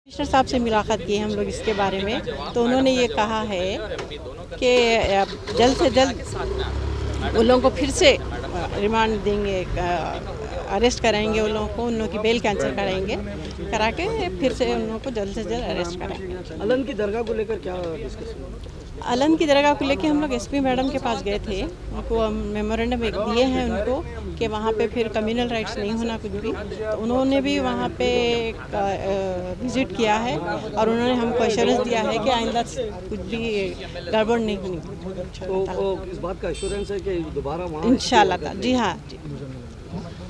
Commissioner साहब से मुलाकात की हम लोग इसके बारे में, तो उन्होंने ये कहा है कि जल्द से जल्द उन लोगों को फिर से रिमांड देंगे, अरेस्ट कराएंगे उन लोगों को, उन लोगों की बेल कैंसिल करा के फिर से उन लोगों को जल्द से जल्द अरेस्ट कराएंगे। अलन की दरगाह को लेकर क्या डिस्कशन? अलन की दरगाह को लेके हम लोग एसपी मैडम के पास गए थे, उनको मेमोरेंडम एक दिए हैं उनको कि वहाँ पे फिर कम्युनल राइट्स नहीं होना कुछ भी, तो उन्होंने भी वहाँ पे विज़िट किया है और उन्होंने हमको एश्योरेंस दिया है कि आइंदा कुछ भी गड़बड़ नहीं होनी। तो इस बात का एश्योरेंस है कि दोबारा वहाँ इंशाल्लाह। जी हाँ जी।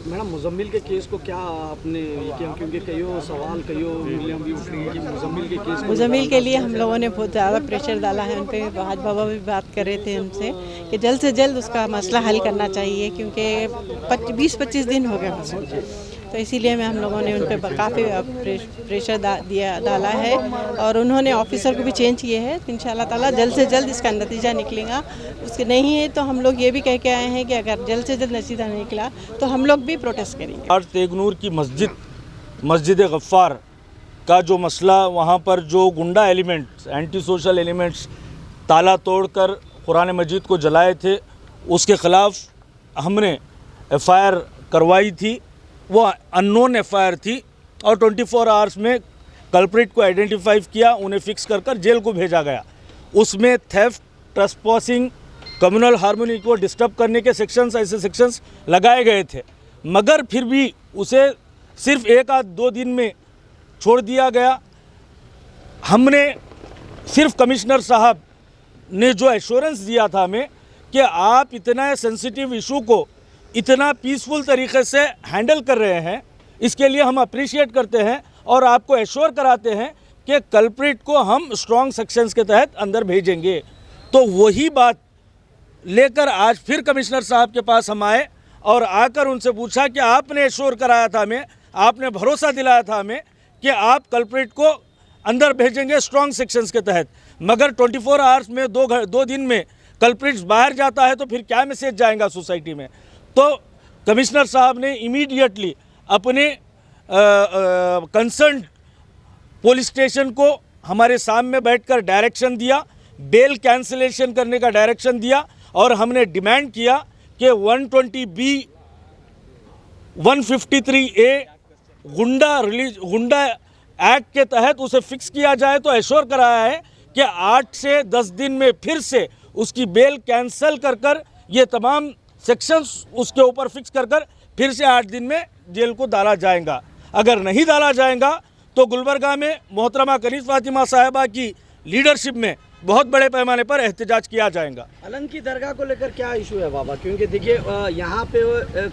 मैडम, मुजम्मिल के केस को क्या आपने किया, क्योंकि कईयों सवाल कईयों मीडिया भी उठ रही है कि मुजम्मिल के केस मुजम्मिल के लिए हम लोगों ने बहुत ज़्यादा प्रेशर डाला है उन पर। आज बाबा भी बात कर रहे थे उनसे कि जल्द से जल्द उसका मसला हल करना चाहिए, क्योंकि 20-25 दिन हो गए उसको, तो इसीलिए हम लोगों ने उन पर काफ़ी प्रेशर डाला है और उन्होंने ऑफिसर को भी चेंज किए हैं। इंशाल्लाह ताला जल्द से जल्द इसका नतीजा निकलेगा। उसके नहीं है तो हम लोग ये भी कह के आए हैं कि अगर जल्द से जल्द नतीजा नहीं निकला तो हम लोग भी प्रोटेस्ट करेंगे। और तेगनूर की मस्जिद गफ्फार का जो मसला, वहाँ पर जो गुंडा एलिमेंट्स, एंटी सोशल एलिमेंट्स ताला तोड़कर कुरान मजीद को जलाए थे, उसके ख़िलाफ़ हमने FIR करवाई थी। वो अननोन FIR थी और 24 आवर्स में कल्प्रिट को आइडेंटिफाई किया, उन्हें फिक्स कर जेल को भेजा गया। उसमें थेफ्ट, ट्रेसपासिंग, कम्युनल हार्मनी को डिस्टर्ब करने के सेक्शंस, ऐसे सेक्शंस लगाए गए थे, मगर फिर भी उसे सिर्फ 1-2 दिन में छोड़ दिया गया। हमने सिर्फ कमिश्नर साहब ने जो एश्योरेंस दिया था हमें कि आप इतना सेंसिटिव इशू को इतना पीसफुल तरीके से हैंडल कर रहे हैं, इसके लिए हम अप्रिशिएट करते हैं और आपको एश्योर कराते हैं कि कल्प्रिट को हम स्ट्रॉन्ग सेक्शंस के तहत अंदर भेजेंगे। तो वही बात लेकर आज फिर कमिश्नर साहब के पास हम आए और आकर उनसे पूछा कि आपने एश्योर कराया था हमें, आपने भरोसा दिलाया था हमें कि आप कल्प्रिट को अंदर भेजेंगे स्ट्रॉन्ग सेक्शंस के तहत, मगर 24 आवर्स में 2 दिन में कल्प्रिट्स बाहर जाता है तो फिर क्या मैसेज जाएगा सोसाइटी में। तो कमिश्नर साहब ने इमीडिएटली अपने कंसर्न पुलिस स्टेशन को हमारे सामने बैठकर डायरेक्शन दिया, बेल कैंसिलेशन करने का डायरेक्शन दिया और हमने डिमांड किया कि 120B 153A गुंडा एक्ट के तहत उसे फिक्स किया जाए। तो एश्योर कराया है कि 8 से 10 दिन में फिर से उसकी बेल कैंसिल कर ये तमाम सेक्शंस उसके ऊपर फिक्स कर फिर से 8 दिन में जेल को डाला जाएगा। अगर नहीं डाला जाएगा तो गुलबर्गा में मोहतरमा कनीज़ फातिमा साहिबा की लीडरशिप में बहुत बड़े पैमाने पर एहतजाज किया जाएगा। अलन की दरगाह को लेकर क्या इशू है बाबा? क्योंकि देखिए यहाँ पे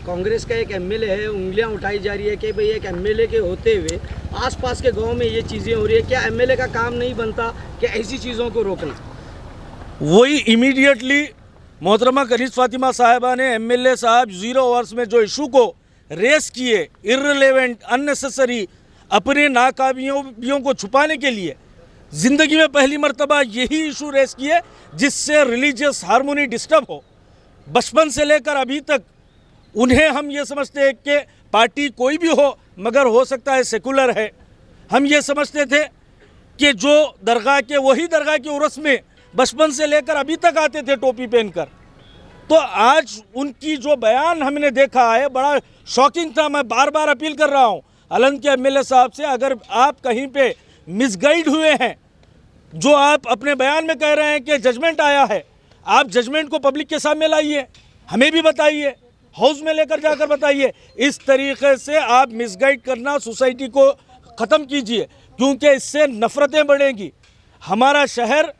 कांग्रेस का एक MLA है, उंगलियाँ उठाई जा रही है कि भाई एक MLA के होते हुए आसपास के गांव में ये चीज़ें हो रही है। क्या MLA का काम नहीं बनता कि ऐसी चीज़ों को रोकना? वही इमीडिएटली मोहतरमा कनीज़ फातिमा साहिबा ने MLA साहब 0 आवर्स में जो इशू को रेस किए, इर्रेलेवेंट, अननेसेसरी, अपने नाकाबियों को छुपाने के लिए ज़िंदगी में पहली मर्तबा यही इशू रेस किए जिससे रिलीजियस हार्मोनी डिस्टर्ब हो। बचपन से लेकर अभी तक उन्हें हम ये समझते हैं कि पार्टी कोई भी हो मगर हो सकता है सेकुलर है। हम ये समझते थे कि जो दरगाह के वही दरगाह के उर्स में बचपन से लेकर अभी तक आते थे टोपी पहनकर। तो आज उनकी जो बयान हमने देखा है बड़ा शॉकिंग था। मैं बार बार अपील कर रहा हूँ अलन के MLA साहब से, अगर आप कहीं पे मिसगाइड हुए हैं, जो आप अपने बयान में कह रहे हैं कि जजमेंट आया है, आप जजमेंट को पब्लिक के सामने लाइए, हमें भी बताइए, हाउस में लेकर जाकर बताइए। इस तरीके से आप मिसगाइड करना सोसाइटी को ख़त्म कीजिए, क्योंकि इससे नफ़रतें बढ़ेंगी। हमारा शहर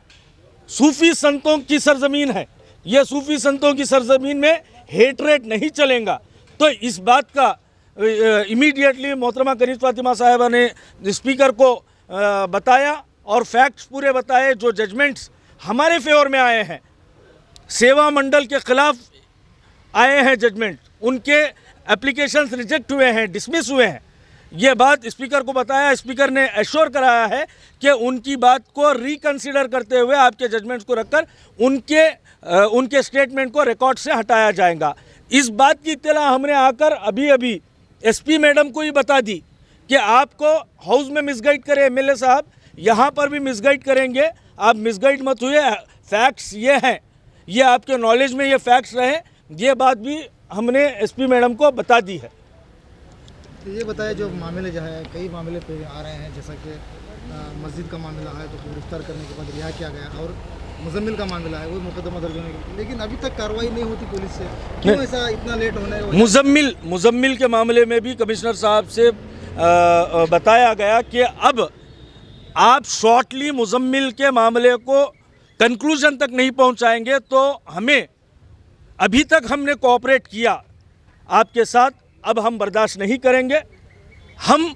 सूफ़ी संतों की सरज़मीन है, यह सूफ़ी संतों की सरज़मीन में हेटरेट नहीं चलेगा। तो इस बात का इमीडिएटली मोहतरमा कनीज़ फातिमा साहिबा ने स्पीकर को बताया और फैक्ट्स पूरे बताए। जो जजमेंट्स हमारे फेवर में आए हैं, सेवा मंडल के ख़िलाफ़ आए हैं जजमेंट, उनके एप्लीकेशंस रिजेक्ट हुए हैं, डिसमिस हुए हैं, ये बात स्पीकर को बताया। स्पीकर ने एश्योर कराया है कि उनकी बात को रिकंसिडर करते हुए आपके जजमेंट्स को रखकर उनके स्टेटमेंट को रिकॉर्ड से हटाया जाएगा। इस बात की इत्तला हमने आकर अभी SP मैडम को ही बता दी कि आपको हाउस में मिसगाइड करे एमएलए साहब, यहाँ पर भी मिसगाइड करेंगे। आप मिसगाइड मत हुए, फैक्ट्स ये हैं, ये आपके नॉलेज में ये फैक्ट्स रहे, ये बात भी हमने एसपी मैडम को बता दी है। ये बताया जो मामले जो है कई मामले पे आ रहे हैं, जैसा कि मस्जिद का मामला है तो गिरफ्तार करने के बाद रिहा किया गया, और मुजम्मिल का मामला है वो मुकदमा दर्ज होने के, लेकिन अभी तक कार्रवाई नहीं होती पुलिस से, क्यों ऐसा इतना लेट होने? मुजम्मिल के मामले में भी कमिश्नर साहब से बताया गया कि अब आप शॉर्टली मुजम्मिल के मामले को कंक्लूजन तक नहीं पहुंचाएंगे तो हमें, अभी तक हमने कोऑपरेट किया आपके साथ, अब हम बर्दाश्त नहीं करेंगे। हम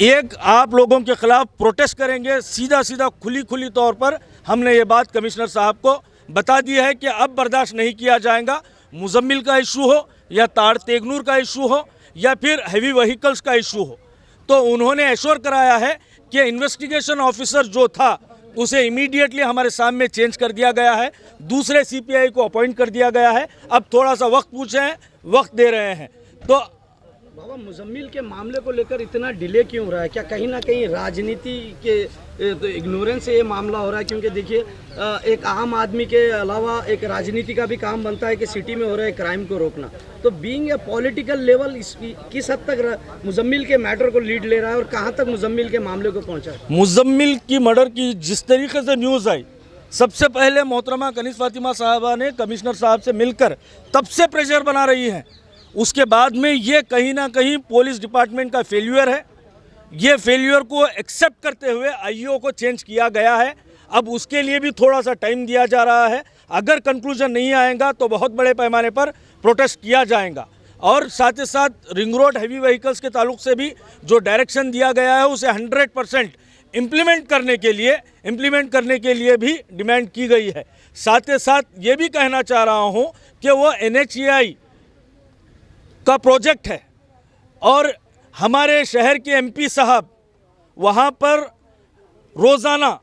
एक आप लोगों के खिलाफ प्रोटेस्ट करेंगे, सीधा खुली तौर पर हमने ये बात कमिश्नर साहब को बता दी है कि अब बर्दाश्त नहीं किया जाएगा। मुजम्मिल का इशू हो या ताड़ तेगनूर का इशू हो या फिर हेवी व्हीकल्स का इशू हो, तो उन्होंने एश्योर कराया है कि इन्वेस्टिगेशन ऑफिसर जो था उसे इमीडिएटली हमारे सामने चेंज कर दिया गया है, दूसरे सीपीआई को अपॉइंट कर दिया गया है। अब थोड़ा सा वक्त पूछे हैं, वक्त दे रहे हैं। तो बाबा, मुजम्मिल के मामले को लेकर इतना डिले क्यों हो रहा है? क्या कहीं ना कहीं राजनीति के तो इग्नोरेंस से ये मामला हो रहा है? क्योंकि देखिए, एक आम आदमी के अलावा एक राजनीति का भी काम बनता है कि सिटी में हो रहे क्राइम को रोकना। तो बीइंग ए पॉलिटिकल लेवल किस हद तक मुजम्मिल के मैटर को लीड ले रहा है और कहाँ तक मुजम्मिल के मामले को पहुँचा है? मुजम्मिल की मर्डर की जिस तरीके से न्यूज़ आई, सबसे पहले मोहतरमा कनीज़ फातिमा साहबा ने कमिश्नर साहब से मिलकर तब से प्रेशर बना रही हैं। उसके बाद में ये कहीं ना कहीं पुलिस डिपार्टमेंट का फेल्यूर है। ये फेल्यूर को एक्सेप्ट करते हुए आईओ को चेंज किया गया है। अब उसके लिए भी थोड़ा सा टाइम दिया जा रहा है। अगर कंक्लूजन नहीं आएगा तो बहुत बड़े पैमाने पर प्रोटेस्ट किया जाएगा। और साथ ही साथ रिंग रोड हेवी व्हीकल्स के ताल्लुक से भी जो डायरेक्शन दिया गया है उसे 100% इम्प्लीमेंट करने के लिए भी डिमांड की गई है। साथ ही साथ ये भी कहना चाह रहा हूँ कि वो NHAI का प्रोजेक्ट है और हमारे शहर के MP साहब वहाँ पर रोज़ाना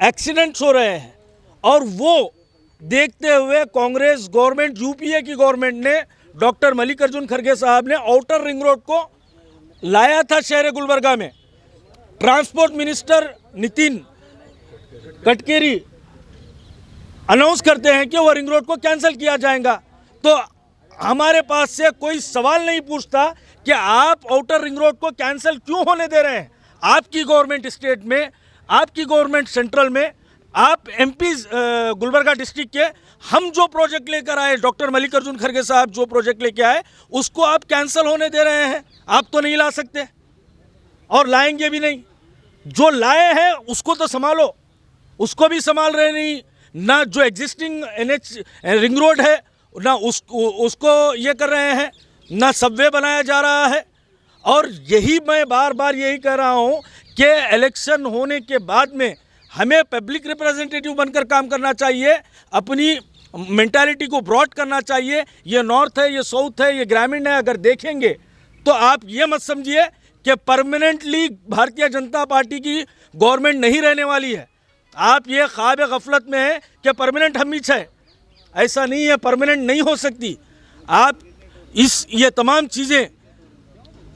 एक्सीडेंट्स हो रहे हैं और वो देखते हुए कांग्रेस गवर्नमेंट, UPA की गवर्नमेंट ने, डॉक्टर मल्लिकार्जुन खड़गे साहब ने आउटर रिंग रोड को लाया था शहर गुलबर्गा में। Transport minister Nitin Gadkari announce करते हैं कि वो रिंग रोड को कैंसिल किया जाएगा, तो हमारे पास से कोई सवाल नहीं पूछता कि आप आउटर रिंग रोड को कैंसिल क्यों होने दे रहे हैं। आपकी गवर्नमेंट स्टेट में, आपकी गवर्नमेंट सेंट्रल में, आप MP गुलबर्गा डिस्ट्रिक्ट के, हम जो प्रोजेक्ट लेकर आए, डॉक्टर मल्लिकार्जुन खड़गे साहब जो प्रोजेक्ट लेके आए उसको आप कैंसिल होने दे रहे हैं। आप तो नहीं ला सकते और लाएंगे भी नहीं। जो लाए हैं उसको तो संभालो, उसको भी संभाल रहे नहीं। ना जो एग्जिस्टिंग NH रिंग रोड है ना उसको ये कर रहे हैं, ना सबवे बनाया जा रहा है। और यही मैं बार बार यही कह रहा हूँ कि इलेक्शन होने के बाद में हमें पब्लिक रिप्रेजेंटेटिव बनकर काम करना चाहिए, अपनी मेंटालिटी को ब्रॉड करना चाहिए। ये नॉर्थ है, ये साउथ है, ये ग्रामीण है, अगर देखेंगे तो आप ये मत समझिए कि परमानेंटली भारतीय जनता पार्टी की गवर्नमेंट नहीं रहने वाली है। आप ये ख्वाब गफलत में है कि परमानेंट हम ही है, ऐसा नहीं है, परमानेंट नहीं हो सकती। आप ये तमाम चीज़ें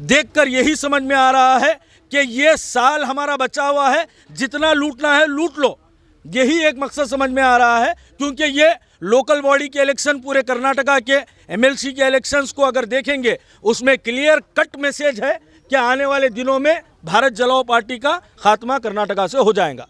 देखकर यही समझ में आ रहा है कि ये साल हमारा बचा हुआ है, जितना लूटना है लूट लो, यही एक मकसद समझ में आ रहा है। क्योंकि ये लोकल बॉडी के इलेक्शन, पूरे कर्नाटका के MLC के इलेक्शंस को अगर देखेंगे उसमें क्लियर कट मैसेज है कि आने वाले दिनों में भारत जलाओ पार्टी का खात्मा कर्नाटका से हो जाएगा।